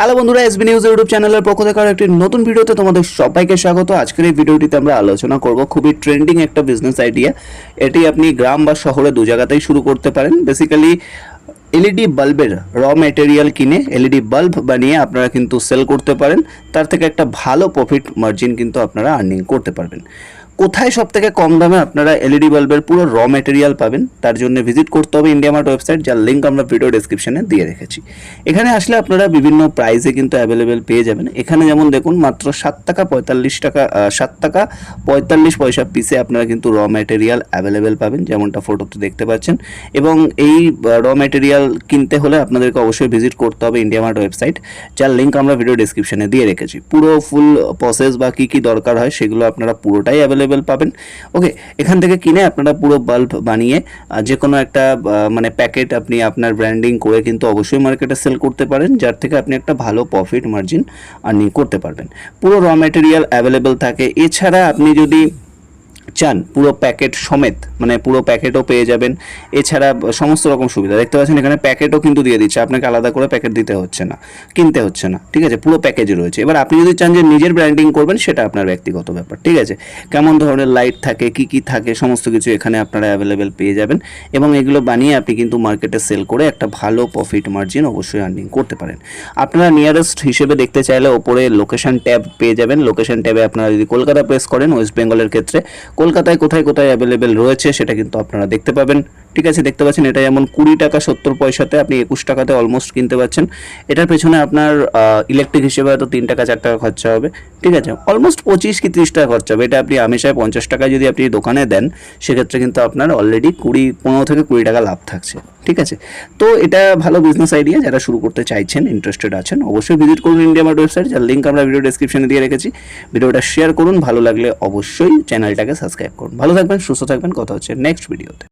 Hello বন্ধুরা, SB news YouTube চ্যানেলের পক্ষ থেকে একটি নতুন ভিডিওতে তোমাদের সবাইকে স্বাগত। আজকের এই ভিডিওটিতে আমরা আলোচনা করব খুবই ট্রেন্ডিং একটা বিজনেস আইডিয়া। এটি আপনি গ্রাম বা শহরে দু জায়গাতেই শুরু করতে পারেন। বেসিক্যালি এলইডি বাল্বের র ম্যাটেরিয়াল কিনে এলইডি বাল্ব বানিয়ে আপনারা কিন্তু সেল করতে পারেন। তার থেকে একটা ভালো প্রফিট মার্জিন কিন্তু আপনারা আর্নিং করতে পারবেন। কোথায় সব থেকে কম দামে আপনারা এলইডি বাল্বের পুরো র ম্যাটেরিয়াল পাবেন, তার জন্য ভিজিট করতে হবে ইন্ডিয়া মার্ট ওয়েবসাইট, যার লিঙ্ক আমরা ভিডিও ডেসক্রিপশনে দিয়ে রেখেছি। এখানে আসলে আপনারা বিভিন্ন প্রাইসে কিন্তু অ্যাভেলেবেল পেয়ে যাবেন। এখানে যেমন দেখুন, মাত্র 7 টাকা 45 পয়সা পিসে আপনারা কিন্তু র ম্যাটেরিয়াল অ্যাভেলেবেল পাবেন, যেমনটা ফটোতে দেখতে পাচ্ছেন। এবং এই র ম্যাটেরিয়াল কিনতে হলে আপনাদেরকে অবশ্যই ভিজিট করতে হবে ইন্ডিয়া মার্ট ওয়েবসাইট, যার লিঙ্ক আমরা ভিডিও ডেসক্রিপশনে দিয়ে রেখেছি। পুরো ফুল প্রসেস বা কী কী দরকার হয় সেগুলো আপনারা পুরোটাই অ্যাভেলেবেল পাবেন। ওকে, এখান থেকে কিনে আপনারা পুরো বাল্ব বানিয়ে যে কোনো একটা মানে প্যাকেট আপনি আপনার ব্র্যান্ডিং করে কিন্তু অবশ্যই মার্কেটে সেল করতে পারেন, যার থেকে আপনি একটা ভালো প্রফিট মার্জিন আর্নিং করতে পারবেন। পুরো র ম্যাটেরিয়াল অ্যাভেলেবেল থাকে। এছাড়া আপনি যদি চান পুরো প্যাকেট সমেত, মানে পুরো প্যাকেটও পেয়ে যাবেন। এছাড়া সমস্ত রকম সুবিধা দেখতে পাচ্ছেন, এখানে প্যাকেটও কিন্তু দিয়ে দিচ্ছে, আপনাকে আলাদা করে প্যাকেট দিতে হচ্ছে না, কিনতে হচ্ছে না। ঠিক আছে, পুরো প্যাকেজে রয়েছে। এবার আপনি যদি চান যে নিজের ব্র্যান্ডিং করবেন, সেটা আপনার ব্যক্তিগত ব্যাপার। ঠিক আছে, কেমন ধরনের লাইট থাকে, কি কি থাকে, সমস্ত কিছু এখানে আপনারা অ্যাভেলেবেল পেয়ে যাবেন। এবং এগুলো বানিয়ে আপনি কিন্তু মার্কেটে সেল করে একটা ভালো প্রফিট মার্জিন অবশ্যই আর্নিং করতে পারেন। আপনারা নিয়ারেস্ট হিসেবে দেখতে চাইলে ওপরে লোকেশন ট্যাব পেয়ে যাবেন। লোকেশন ট্যাবে আপনারা যদি কলকাতা প্রেস করেন, ওয়েস্ট বেঙ্গলের ক্ষেত্রে কলকাতায় কোথায় কোথায় অ্যাভেলেবেল রয়েছে সেটা কিন্তু আপনারা দেখতে পাবেন। ঠিক আছে, দেখতে পাচ্ছেন এটা যেমন 20 টাকা 70 পয়সাতে আপনি 21 টাকাতে অলমোস্ট কিনতে পাচ্ছেন। এটার পেছনে আপনার ইলেকট্রিক হিসেবে হয়তো 3 টাকা 4 টাকা খরচা হবে। ঠিক আছে, অলমোস্ট 25 কি 30 টাকা খরচা হবে। এটা আপনি হামেশায় 50 টাকায় যদি আপনি দোকানে দেন, সেক্ষেত্রে কিন্তু আপনার অলরেডি 15 থেকে 20 টাকা লাভ থাকছে। ঠিক আছে, তো এটা ভালো বিজনেস আইডিয়া। যারা শুরু করতে চাইছেন, ইন্টারেস্টেড আছেন, অবশ্যই ভিজিট করুন ইন্ডিয়া মার্ট ওয়েবসাইট, যার লিঙ্ক আমরা ভিডিও ডেসক্রিপশনে দিয়ে রেখেছি। ভিডিওটা শেয়ার করুন, ভালো লাগলে অবশ্যই চ্যানেলটাকে সাবস্ক্রাইব করুন। ভালো থাকবেন, সুস্থ থাকবেন, কথা হচ্ছে নেক্সট ভিডিওতে।